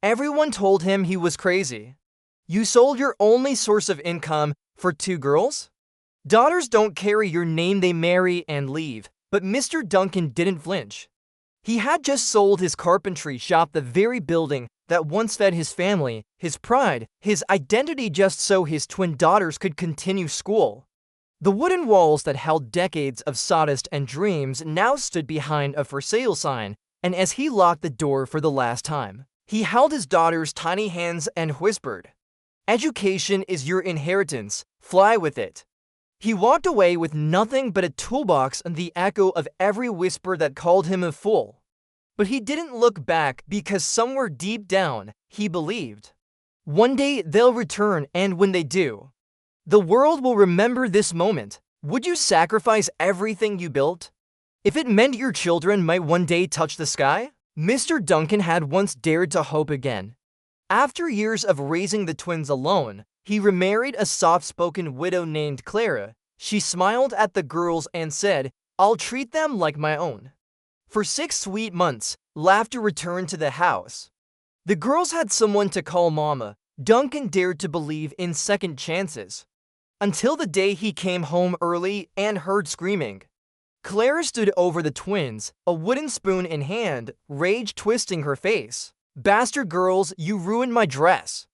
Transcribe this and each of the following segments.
Everyone told him he was crazy. You sold your only source of income for two girls? Daughters don't carry your name, they marry and leave. But Mr. Duncan didn't flinch. He had just sold his carpentry shop, the very building that once fed his family, his pride, his identity, just so his twin daughters could continue school. The wooden walls that held decades of sawdust and dreams now stood behind a for sale sign, and as he locked the door for the last time, he held his daughter's tiny hands and whispered, "Education is your inheritance. Fly with it." He walked away with nothing but a toolbox and the echo of every whisper that called him a fool. But he didn't look back, because somewhere deep down, he believed one day they'll return, and when they do, the world will remember this moment. Would you sacrifice everything you built if it meant your children might one day touch the sky? Mr. Duncan had once dared to hope again. After years of raising the twins alone, he remarried a soft-spoken widow named Clara. She smiled at the girls and said, "I'll treat them like my own." For 6 sweet months, laughter returned to the house. The girls had someone to call mama. Duncan dared to believe in second chances. Until the day he came home early and heard screaming. Clara stood over the twins, a wooden spoon in hand, rage twisting her face. "Bastard girls, you ruined my dress."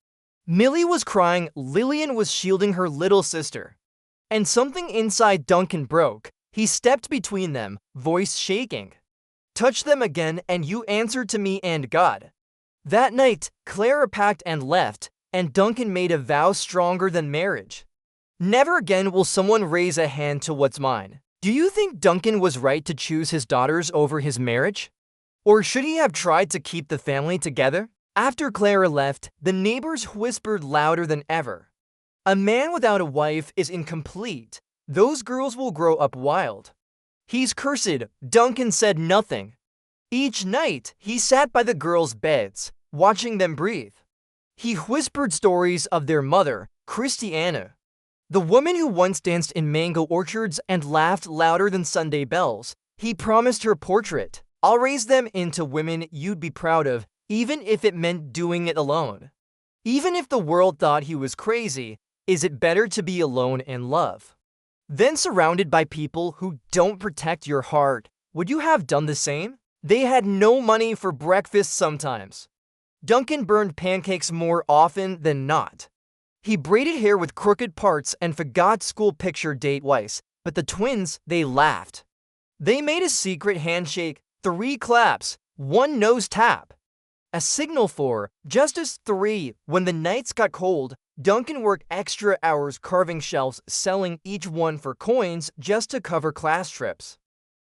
Millie was crying, Lillian was shielding her little sister. And something inside Duncan broke. He stepped between them, voice shaking. "Touch them again and you answer to me and God." That night, Clara packed and left, and Duncan made a vow stronger than marriage. Never again will someone raise a hand to what's mine. Do you think Duncan was right to choose his daughters over his marriage? Or should he have tried to keep the family together? After Clara left, the neighbors whispered louder than ever. "A man without a wife is incomplete. Those girls will grow up wild." "He's cursed." Duncan said nothing. Each night, he sat by the girls' beds, watching them breathe. He whispered stories of their mother, Christiana, the woman who once danced in mango orchards and laughed louder than Sunday bells. He promised her portrait. "I'll raise them into women you'd be proud of, even if it meant doing it alone." Even if the world thought he was crazy, is it better to be alone in love than surrounded by people who don't protect your heart? Would you have done the same? They had no money for breakfast sometimes. Duncan burned pancakes more often than not. He braided hair with crooked parts and forgot school picture date twice, but the twins, they laughed. They made a secret handshake, 3 claps, 1 nose tap. A signal for just as 3. When the nights got cold, Duncan worked extra hours carving shelves, selling each one for coins just to cover class trips.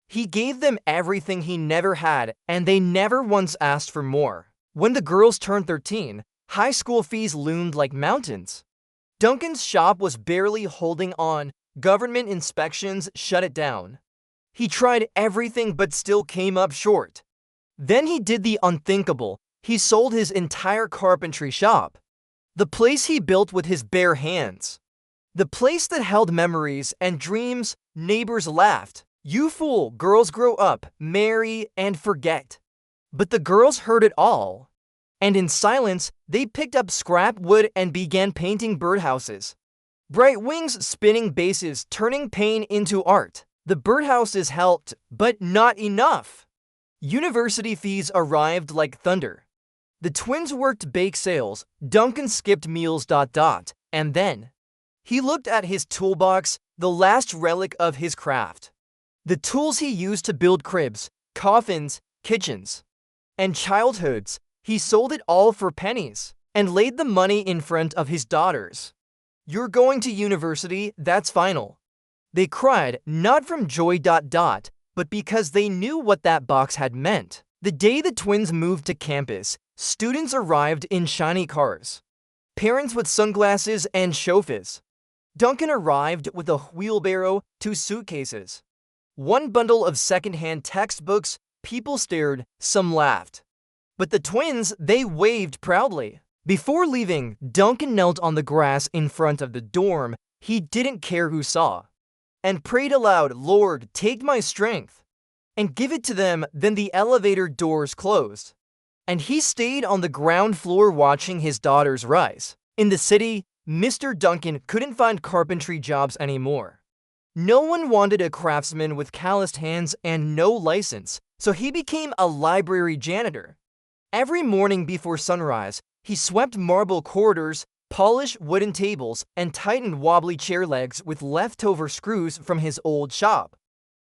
He gave them everything he never had, and they never once asked for more. When the girls turned 13, high school fees loomed like mountains. Duncan's shop was barely holding on. Government inspections shut it down. He tried everything but still came up short. Then he did the unthinkable. He sold his entire carpentry shop. The place he built with his bare hands. The place that held memories and dreams. Neighbors laughed. "You fool, girls grow up, marry, and forget." But the girls heard it all. And in silence, they picked up scrap wood and began painting birdhouses. Bright wings spinning bases, turning pain into art. The birdhouses helped, but not enough. University fees arrived like thunder. The twins worked bake sales. Duncan skipped meals. And then he looked at his toolbox, the last relic of his craft. The tools he used to build cribs, coffins, kitchens, and childhoods. He sold it all for pennies and laid the money in front of his daughters. "You're going to university, that's final." They cried, not from joy. But because they knew what that box had meant. The day the twins moved to campus, students arrived in shiny cars. Parents with sunglasses and chauffeurs. Duncan arrived with a wheelbarrow, 2 suitcases. 1 bundle of secondhand textbooks. People stared, some laughed. But the twins, they waved proudly. Before leaving, Duncan knelt on the grass in front of the dorm. He didn't care who saw. And prayed aloud, "Lord, take my strength and give it to them." Then the elevator doors closed. and he stayed on the ground floor watching his daughters rise. In the city, Mr. Duncan couldn't find carpentry jobs anymore. No one wanted a craftsman with calloused hands and no license, so he became a library janitor. Every morning before sunrise, he swept marble corridors, polished wooden tables, and tightened wobbly chair legs with leftover screws from his old shop.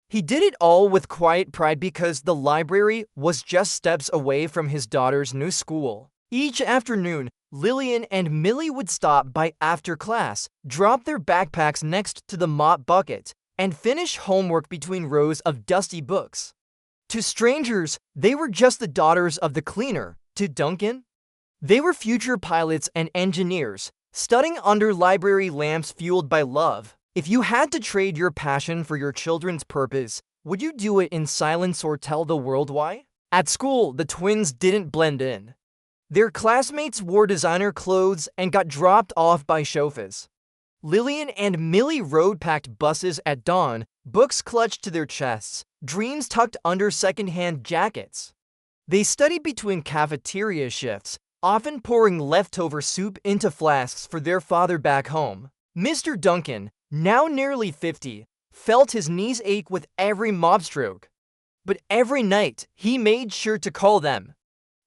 He did it all with quiet pride because the library was just steps away from his daughter's new school. Each afternoon, Lillian and Millie would stop by after class, drop their backpacks next to the mop bucket, and finish homework between rows of dusty books. To strangers, they were just the daughters of the cleaner. To Duncan, they were future pilots and engineers, studying under library lamps fueled by love. If you had to trade your passion for your children's purpose, would you do it in silence or tell the world why? At school, the twins didn't blend in. Their classmates wore designer clothes and got dropped off by chauffeurs. Lillian and Millie rode packed buses at dawn, books clutched to their chests, dreams tucked under second-hand jackets. They studied between cafeteria shifts, often pouring leftover soup into flasks for their father back home. Mr. Duncan, now nearly 50, felt his knees ache with every mop stroke. But every night, he made sure to call them.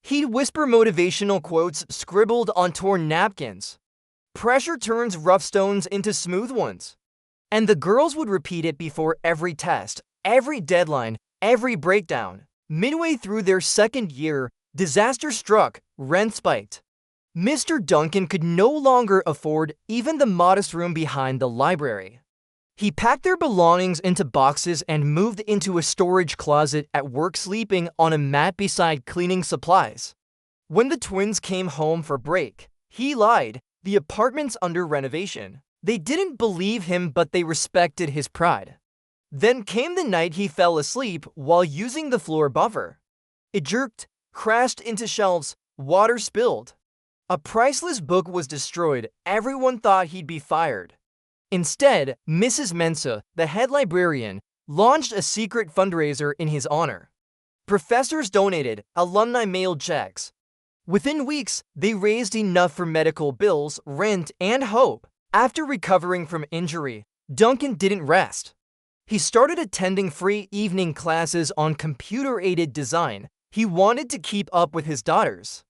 He'd whisper motivational quotes scribbled on torn napkins. Pressure turns rough stones into smooth ones. And the girls would repeat it before every test, every deadline, every breakdown. Midway through their second year, disaster struck, rent spiked. Mr. Duncan could no longer afford even the modest room behind the library. He packed their belongings into boxes and moved into a storage closet at work, sleeping on a mat beside cleaning supplies. When the twins came home for break, he lied. The apartment's under renovation. They didn't believe him, but they respected his pride. Then came the night he fell asleep while using the floor buffer. It jerked, crashed into shelves, water spilled. A priceless book was destroyed. Everyone thought he'd be fired. Instead, Mrs. Mensah, the head librarian, launched a secret fundraiser in his honor. Professors donated, alumni mailed checks. Within weeks, they raised enough for medical bills, rent, and hope. After recovering from injury, Duncan didn't rest. He started attending free evening classes on computer-aided design. He wanted to keep up with his daughters.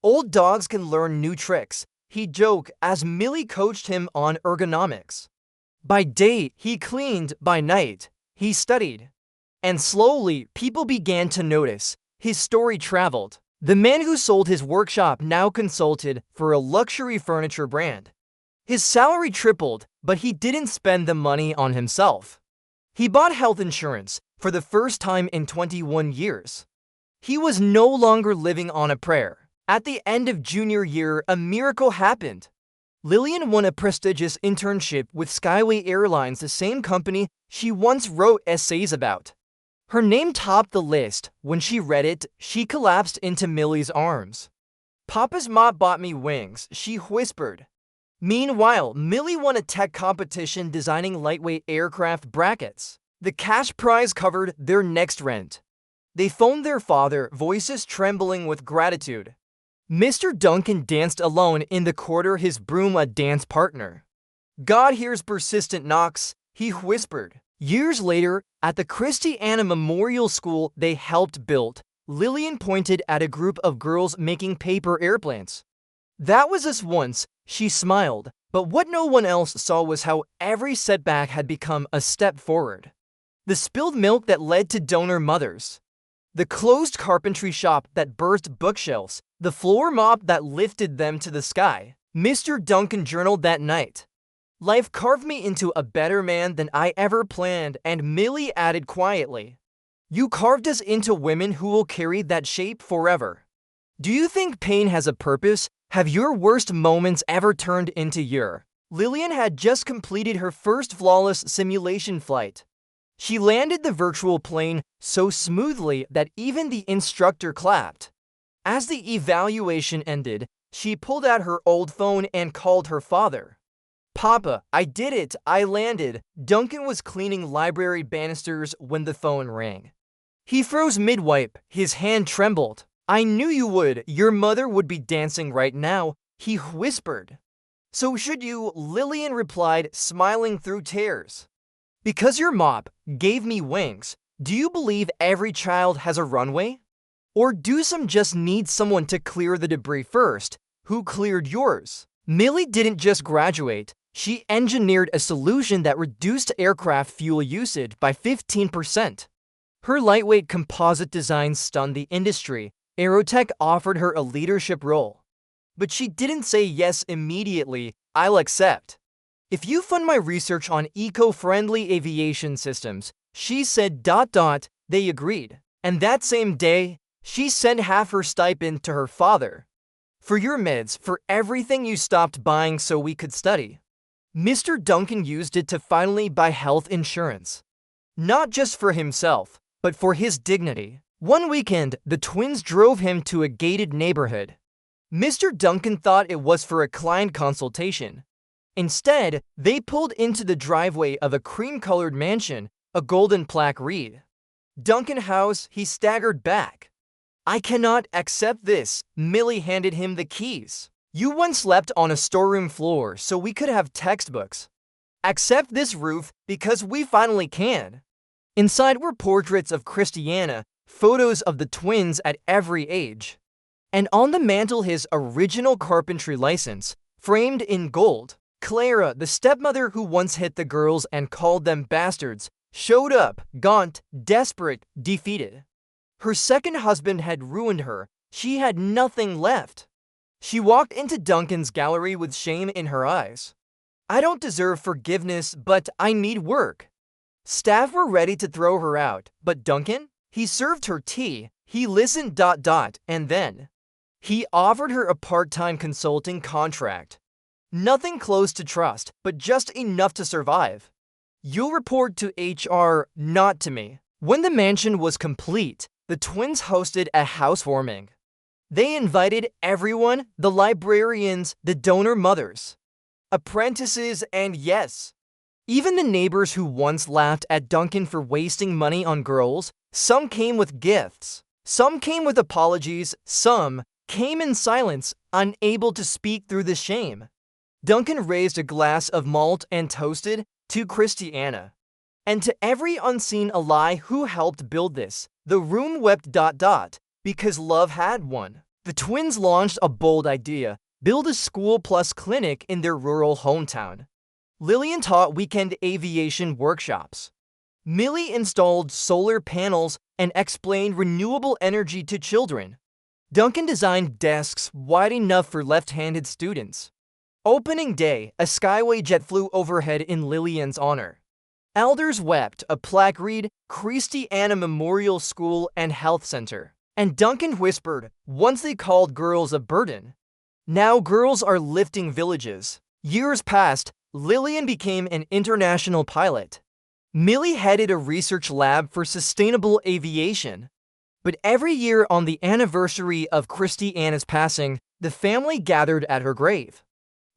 Old dogs can learn new tricks, he'd joke as Millie coached him on ergonomics. By day, he cleaned. By night, he studied. And slowly, people began to notice. His story traveled. The man who sold his workshop now consulted for a luxury furniture brand. His salary tripled, but he didn't spend the money on himself. He bought health insurance for the first time in 21 years. He was no longer living on a prayer. At the end of junior year, a miracle happened. Lillian won a prestigious internship with Skyway Airlines, the same company she once wrote essays about. Her name topped the list. When she read it, she collapsed into Millie's arms. "Papa's mop bought me wings," she whispered. Meanwhile, Millie won a tech competition designing lightweight aircraft brackets. The cash prize covered their next rent. They phoned their father, voices trembling with gratitude. Mr. Duncan danced alone in the corridor, his broom a dance partner. "God hears persistent knocks," he whispered. Years later, at the Christiana Memorial School they helped build, Lillian pointed at a group of girls making paper airplanes. "That was us once," she smiled, but what no one else saw was how every setback had become a step forward. The spilled milk that led to donor mothers. The closed carpentry shop that burst bookshelves. The floor mop that lifted them to the sky. Mr. Duncan journaled that night. "Life carved me into a better man than I ever planned," and Millie added quietly, "You carved us into women who will carry that shape forever." Do you think pain has a purpose? Have your worst moments ever turned into your? Lillian had just completed her first flawless simulation flight. She landed the virtual plane so smoothly that even the instructor clapped. As the evaluation ended, she pulled out her old phone and called her father. "Papa, I did it, I landed." Duncan was cleaning library banisters when the phone rang. He froze mid-wipe, his hand trembled. I knew you would. Your mother would be dancing right now, he whispered. So should you, Lillian replied, smiling through tears. Because your mop gave me wings, do you believe every child has a runway? Or do some just need someone to clear the debris first? Who cleared yours? Millie didn't just graduate, she engineered a solution that reduced aircraft fuel usage by 15%. Her lightweight composite design stunned the industry. Aerotech offered her a leadership role. But she didn't say yes immediately. I'll accept. If you fund my research on eco-friendly aviation systems, she said ... They agreed. And that same day, she sent half her stipend to her father. For your meds, for everything you stopped buying so we could study. Mr. Duncan used it to finally buy health insurance. Not just for himself, but for his dignity. One weekend, the twins drove him to a gated neighborhood. Mr. Duncan thought it was for a client consultation. Instead, they pulled into the driveway of a cream-colored mansion, a golden plaque read, Duncan House. He staggered back. I cannot accept this. Millie handed him the keys. You once slept on a storeroom floor so we could have textbooks. Accept this roof because we finally can. Inside were portraits of Christiana, photos of the twins at every age. And on the mantel his original carpentry license, framed in gold. Clara, the stepmother who once hit the girls and called them bastards, showed up, gaunt, desperate, defeated. Her second husband had ruined her. She had nothing left. She walked into Duncan's gallery with shame in her eyes. I don't deserve forgiveness, but I need work. Staff were ready to throw her out, but Duncan? He served her tea, he listened ... and then he offered her a part-time consulting contract. Nothing close to trust, but just enough to survive. You'll report to HR, not to me. When the mansion was complete, the twins hosted a housewarming. They invited everyone, the librarians, the donor mothers, apprentices, and yes, even the neighbors who once laughed at Duncan for wasting money on girls. Some came with gifts. Some came with apologies. Some came in silence, unable to speak through the shame. Duncan raised a glass of malt and toasted to Christiana. And to every unseen ally who helped build this, the room wept ... because love had won. The twins launched a bold idea, build a school plus clinic in their rural hometown. Lillian taught weekend aviation workshops. Millie installed solar panels and explained renewable energy to children. Duncan designed desks wide enough for left-handed students. Opening day, a skyway jet flew overhead in Lillian's honor. Elders wept, a plaque read, Christiana Memorial School and Health Center. And Duncan whispered, once they called girls a burden. Now girls are lifting villages. Years passed, Lillian became an international pilot. Millie headed a research lab for sustainable aviation. But every year on the anniversary of Christiana's passing, the family gathered at her grave.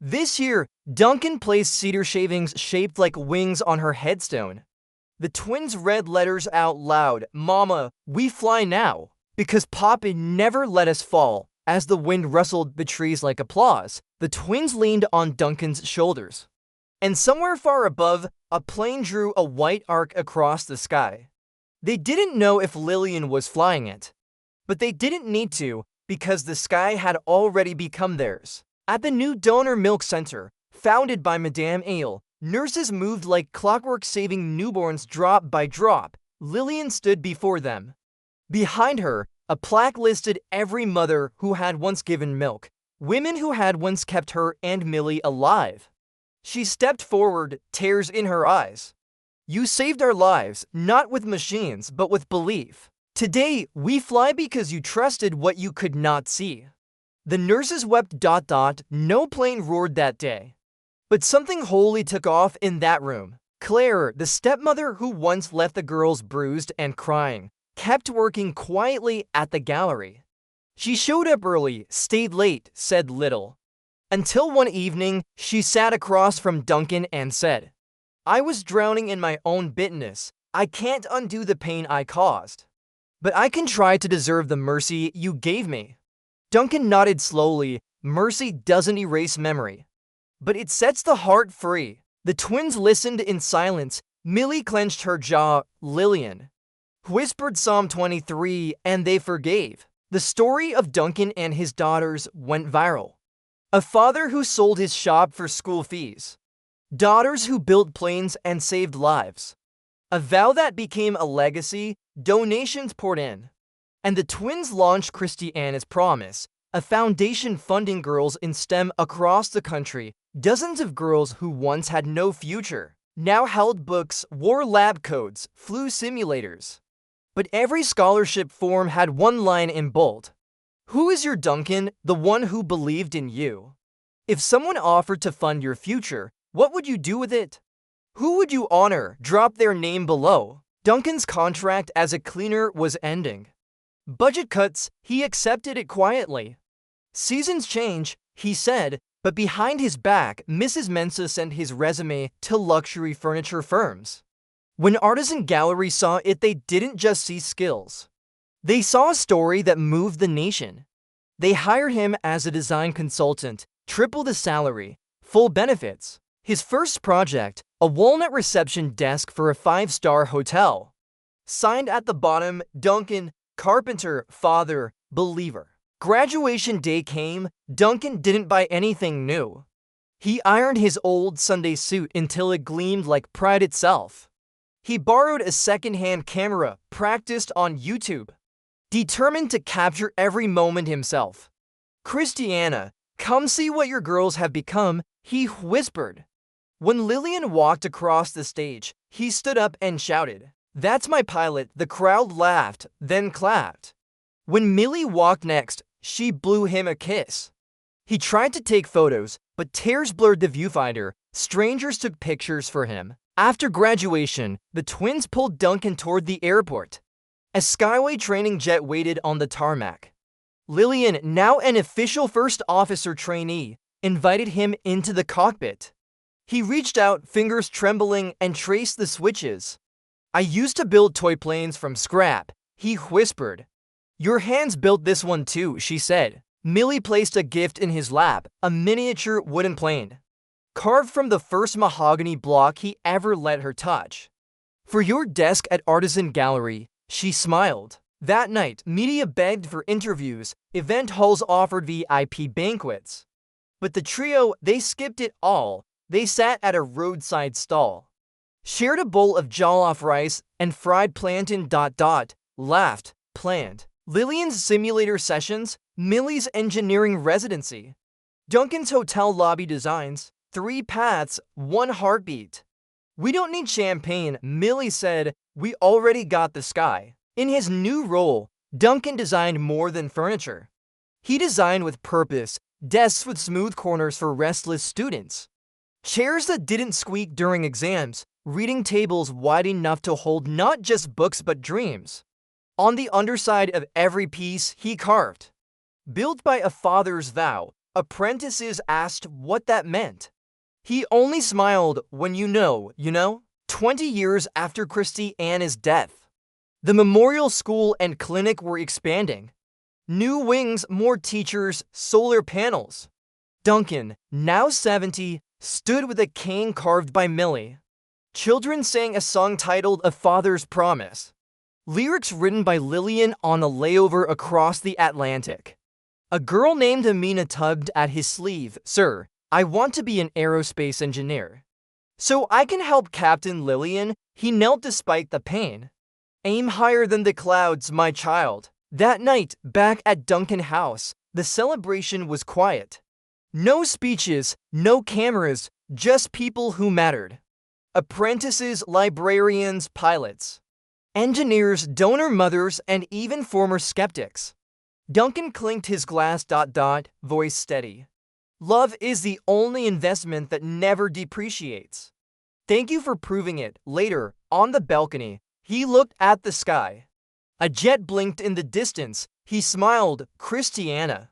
This year, Duncan placed cedar shavings shaped like wings on her headstone. The twins read letters out loud, Mama, we fly now. Because Papa never let us fall. As the wind rustled the trees like applause, the twins leaned on Duncan's shoulders. And somewhere far above, a plane drew a white arc across the sky. They didn't know if Lillian was flying it. But they didn't need to, because the sky had already become theirs. At the new Donor Milk Center, founded by Madame Ale, nurses moved like clockwork saving newborns drop by drop. Lillian stood before them. Behind her, a plaque listed every mother who had once given milk, women who had once kept her and Millie alive. She stepped forward, tears in her eyes. You saved our lives, not with machines, but with belief. Today, we fly because you trusted what you could not see. The nurses wept ... No plane roared that day. But something holy took off in that room. Claire, the stepmother who once left the girls bruised and crying, kept working quietly at the gallery. She showed up early, stayed late, said little. Until one evening, she sat across from Duncan and said, I was drowning in my own bitterness. I can't undo the pain I caused. but I can try to deserve the mercy you gave me. Duncan nodded slowly. Mercy doesn't erase memory, but it sets the heart free. The twins listened in silence. Millie clenched her jaw. Lillian whispered Psalm 23, and they forgave. The story of Duncan and his daughters went viral. A father who sold his shop for school fees. Daughters who built planes and saved lives. A vow that became a legacy. Donations poured in. And the twins launched Christiana's Promise, a foundation funding girls in STEM across the country. Dozens of girls who once had no future now held books, wore lab coats, flew simulators. But every scholarship form had one line in bold. Who is your Duncan? The one who believed in you. If someone offered to fund your future, what would you do with it? Who would you honor? Drop their name below. Duncan's contract as a cleaner was ending. Budget cuts, he accepted it quietly. Seasons change, he said, but behind his back, Mrs. Mensah sent his resume to luxury furniture firms. When Artisan Gallery saw it, they didn't just see skills. They saw a story that moved the nation. They hired him as a design consultant, triple the salary, full benefits. His first project, a walnut reception desk for a 5-star hotel. Signed at the bottom, Duncan, carpenter, father, believer. Graduation day came. Duncan didn't buy anything new. He ironed his old Sunday suit until it gleamed like pride itself. He borrowed a second-hand camera, practiced on YouTube, determined to capture every moment himself. Christiana, come see what your girls have become, he whispered. When Lillian walked across the stage, he stood up and shouted, "That's my pilot." The crowd laughed, then clapped. When Millie walked next, she blew him a kiss. He tried to take photos, but tears blurred the viewfinder. Strangers took pictures for him. After graduation, the twins pulled Duncan toward the airport. A Skyway training jet waited on the tarmac. Lillian, now an official first officer trainee, invited him into the cockpit. He reached out, fingers trembling, and traced the switches. "I used to build toy planes from scrap," he whispered. "Your hands built this one too," she said. Millie placed a gift in his lap, a miniature wooden plane, carved from the first mahogany block he ever let her touch. "For your desk at Artisan Gallery," she smiled. That night, media begged for interviews, event halls offered VIP banquets. But the trio, they skipped it all. They sat at a roadside stall, shared a bowl of jollof rice and fried plantain. Laughed, planned. Lillian's simulator sessions, Millie's engineering residency, Duncan's hotel lobby designs, 3 paths, 1 heartbeat. "We don't need champagne," Millie said. "We already got the sky." In his new role, Duncan designed more than furniture. He designed with purpose, desks with smooth corners for restless students, chairs that didn't squeak during exams, reading tables wide enough to hold not just books but dreams. On the underside of every piece, he carved, "Built by a father's vow." Apprentices asked what that meant. He only smiled. "When you know, you know." 20 years after Christiana's death, the memorial school and clinic were expanding. New wings, more teachers, solar panels. Duncan, now 70, stood with a cane carved by Millie. Children sang a song titled "A Father's Promise." Lyrics written by Lillian on a layover across the Atlantic. A girl named Amina tugged at his sleeve. "Sir, I want to be an aerospace engineer, so I can help Captain Lillian." He knelt despite the pain. "Aim higher than the clouds, my child." That night, back at Duncan House, the celebration was quiet. No speeches, no cameras, just people who mattered. Apprentices, librarians, pilots, engineers, donor mothers, and even former skeptics. Duncan clinked his glass. Voice steady. "Love is the only investment that never depreciates. Thank you for proving it." Later, on the balcony, he looked at the sky. A jet blinked in the distance. He smiled. "Christiana,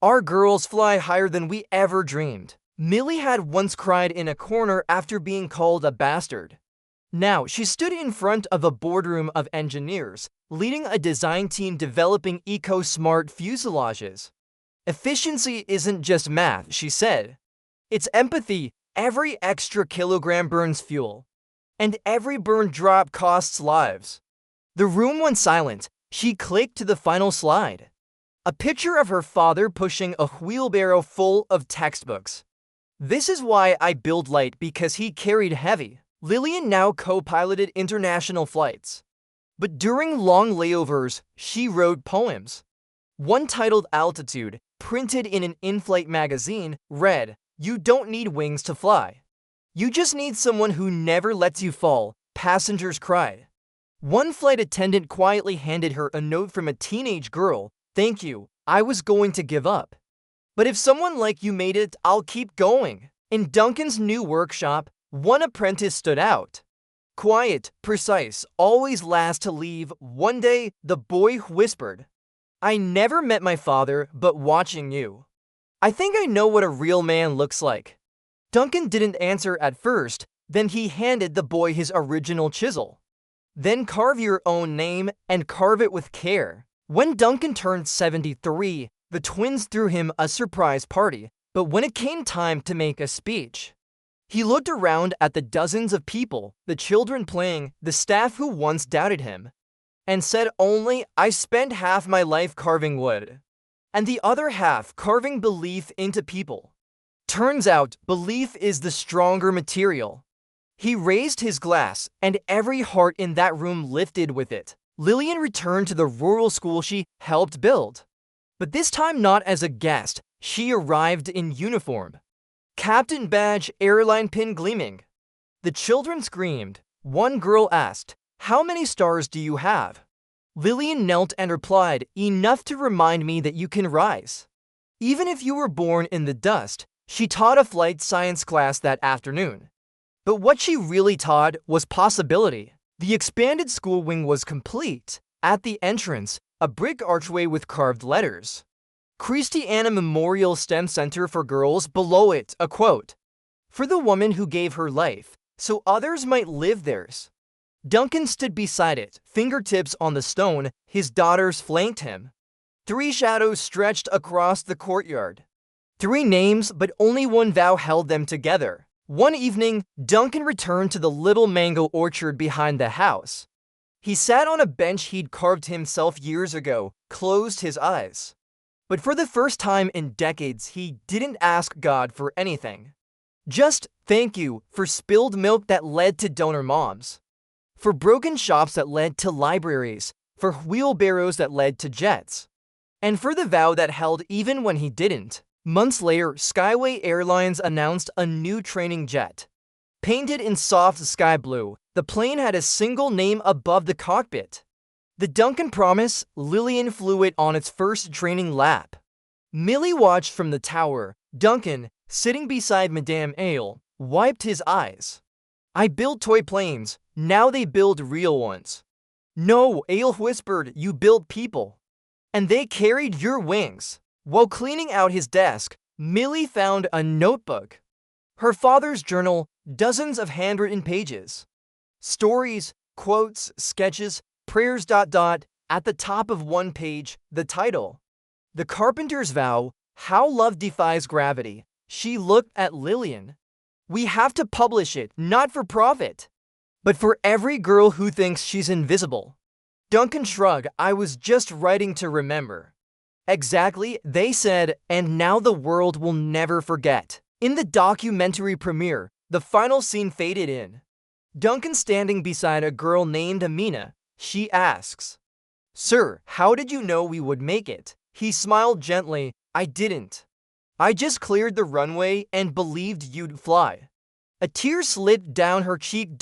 our girls fly higher than we ever dreamed." Millie had once cried in a corner after being called a bastard. Now, she stood in front of a boardroom of engineers, leading a design team developing eco-smart fuselages. Efficiency isn't just math, she said. It's empathy. Every extra kilogram burns fuel, and every burned drop costs lives. The room went silent. She clicked to the final slide. A picture of her father pushing a wheelbarrow full of textbooks. This is why I build light, because he carried heavy. Lillian now co-piloted international flights. But during long layovers, she wrote poems. One titled Altitude, printed in an in-flight magazine, read, "You don't need wings to fly. You just need someone who never lets you fall," passengers cried. One flight attendant quietly handed her a note from a teenage girl, "Thank you, I was going to give up. But if someone like you made it, I'll keep going." In Duncan's new workshop, one apprentice stood out. Quiet, precise, always last to leave. One day, the boy whispered, "I never met my father, but watching you, I think I know what a real man looks like." Duncan didn't answer at first, then he handed the boy his original chisel. "Then carve your own name and carve it with care." When Duncan turned 73, the twins threw him a surprise party, but when it came time to make a speech, he looked around at the dozens of people, the children playing, the staff who once doubted him, and said only, "I spent half my life carving wood, and the other half carving belief into people. Turns out, belief is the stronger material." He raised his glass, and every heart in that room lifted with it. Lillian returned to the rural school she helped build. But this time not as a guest, she arrived in uniform. Captain badge, airline pin gleaming. The children screamed. One girl asked, "How many stars do you have?" Lillian knelt and replied, "Enough to remind me that you can rise. Even if you were born in the dust." She taught a flight science class that afternoon. But what she really taught was possibility. The expanded school wing was complete. At the entrance, a brick archway with carved letters. Christiana Memorial STEM Center for Girls. Below it, a quote, "For the woman who gave her life, so others might live theirs." Duncan stood beside it, fingertips on the stone. His daughters flanked him. 3 shadows stretched across the courtyard. 3 names, but only one vow held them together. One evening, Duncan returned to the little mango orchard behind the house. He sat on a bench he'd carved himself years ago, closed his eyes. But for the first time in decades, he didn't ask God for anything. Just thank you for spilled milk that led to donor moms, for broken shops that led to libraries, for wheelbarrows that led to jets, and for the vow that held even when he didn't. Months later, Skyway Airlines announced a new training jet. Painted in soft sky blue, the plane had a single name above the cockpit. The Duncan Promise. Lillian flew it on its first training lap. Millie watched from the tower. Duncan, sitting beside Madame Ale, wiped his eyes. "I build toy planes, now they build real ones." "No," Ale whispered, "you build people. And they carried your wings." While cleaning out his desk, Millie found a notebook. Her father's journal, dozens of handwritten pages. Stories, quotes, sketches, prayers. At the top of one page, the title, "The Carpenter's Vow, How Love Defies Gravity." She looked at Lillian. "We have to publish it, not for profit, but for every girl who thinks she's invisible." Duncan shrugged. "I was just writing to remember." Exactly, they said, and now the world will never forget. In the documentary premiere, the final scene faded in. Duncan standing beside a girl named Amina. She asks, "Sir, how did you know we would make it?" He smiled gently. "I didn't. I just cleared the runway and believed you'd fly." A tear slid down her cheek.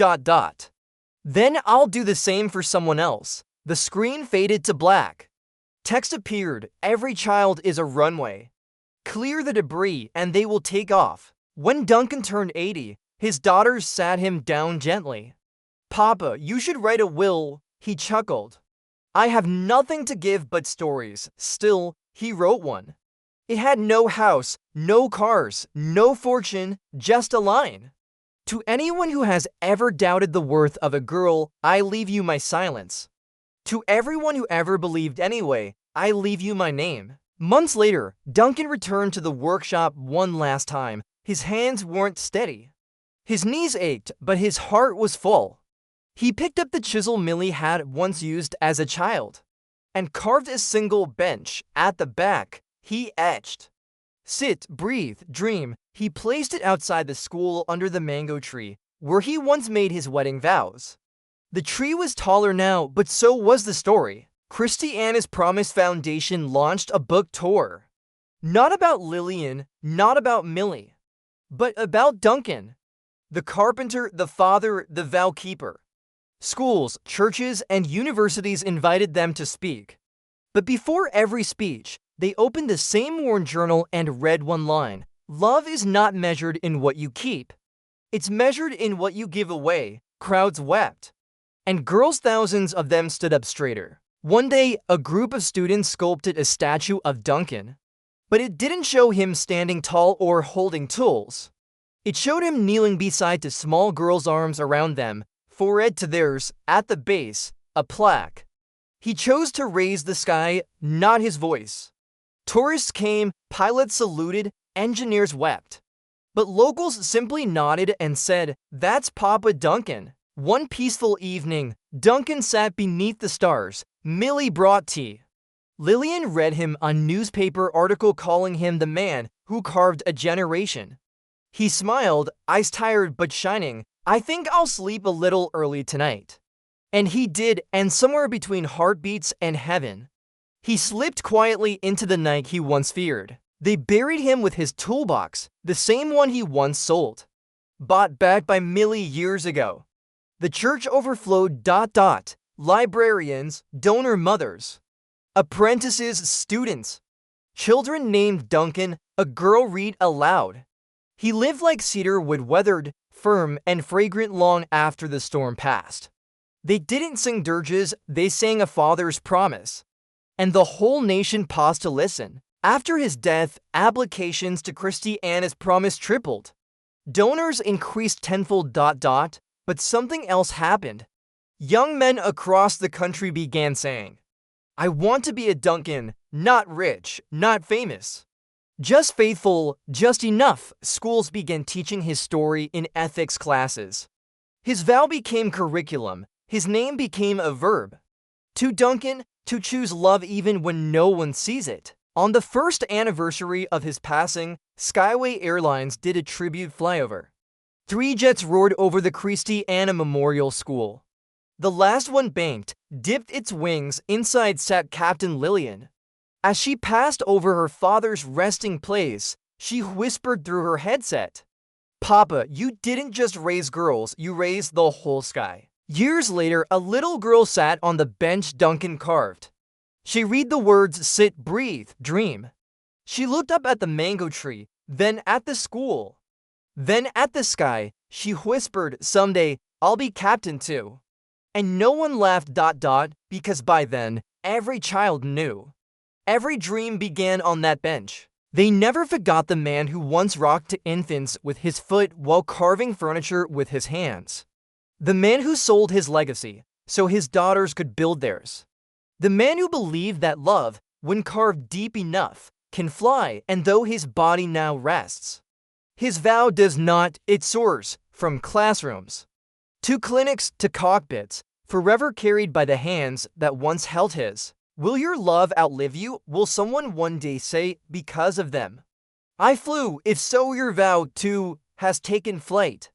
"Then I'll do the same for someone else." The screen faded to black. Text appeared, "Every child is a runway. Clear the debris and they will take off." When Duncan turned 80, his daughters sat him down gently. "Papa, you should write a will." He chuckled. "I have nothing to give but stories." Still, he wrote one. It had no house, no cars, no fortune, just a line. To anyone who has ever doubted the worth of a girl, I leave you my silence. To everyone who ever believed anyway, I leave you my name. Months later, Duncan returned to the workshop one last time. His hands weren't steady. His knees ached, but his heart was full. He picked up the chisel Millie had once used as a child and carved a single bench. At the back, he etched, "Sit, breathe, dream." He placed it outside the school under the mango tree, where he once made his wedding vows. The tree was taller now, but so was the story. Christy Anna's Promise Foundation launched a book tour. Not about Lillian, not about Millie, but about Duncan, the carpenter, the father, the vow keeper. Schools, churches, and universities invited them to speak. But before every speech, they opened the same worn journal and read one line: "Love is not measured in what you keep. It's measured in what you give away." Crowds wept, and girls, thousands of them, stood up straighter. One day, a group of students sculpted a statue of Duncan, but it didn't show him standing tall or holding tools. It showed him kneeling beside two small girls' arms around them, forehead to theirs, at the base, a plaque. He chose to raise the sky, not his voice. Tourists came, pilots saluted, engineers wept. But locals simply nodded and said, "That's Papa Duncan." One peaceful evening, Duncan sat beneath the stars. Millie brought tea. Lillian read him a newspaper article calling him the man who carved a generation. He smiled, eyes tired but shining. "I think I'll sleep a little early tonight." And he did, and somewhere between heartbeats and heaven, he slipped quietly into the night he once feared. They buried him with his toolbox, the same one he once sold, bought back by Millie years ago. The church overflowed. Librarians, donor mothers, apprentices, students. Children named Duncan. A girl read aloud. He lived like cedar wood, weathered, firm, and fragrant long after the storm passed. They didn't sing dirges, they sang a father's promise. And the whole nation paused to listen. After his death, applications to Christy Anna's Promise tripled. Donors increased tenfold. But something else happened. Young men across the country began saying, "I want to be a Duncan, not rich, not famous, just faithful, just enough." Schools began teaching his story in ethics classes. His vow became curriculum. His name became a verb. To Duncan, to choose love even when no one sees it. On the first anniversary of his passing, Skyway Airlines did a tribute flyover. 3 jets roared over the Christy Anna Memorial School. The last one banked, dipped its wings. Inside sat Captain Lillian. As she passed over her father's resting place, she whispered through her headset, "Papa, you didn't just raise girls, you raised the whole sky." Years later, a little girl sat on the bench Duncan carved. She read the words, "Sit, breathe, dream." She looked up at the mango tree, then at the school, then at the sky. She whispered, "Someday, I'll be captain too." And no one laughed. Because by then, every child knew. Every dream began on that bench. They never forgot the man who once rocked infants with his foot while carving furniture with his hands. The man who sold his legacy so his daughters could build theirs. The man who believed that love, when carved deep enough, can fly, and though his body now rests, his vow does not. It soars from classrooms to clinics to cockpits, forever carried by the hands that once held his. Will your love outlive you? Will someone one day say, "Because of them, I flew"? If so, your vow, too, has taken flight.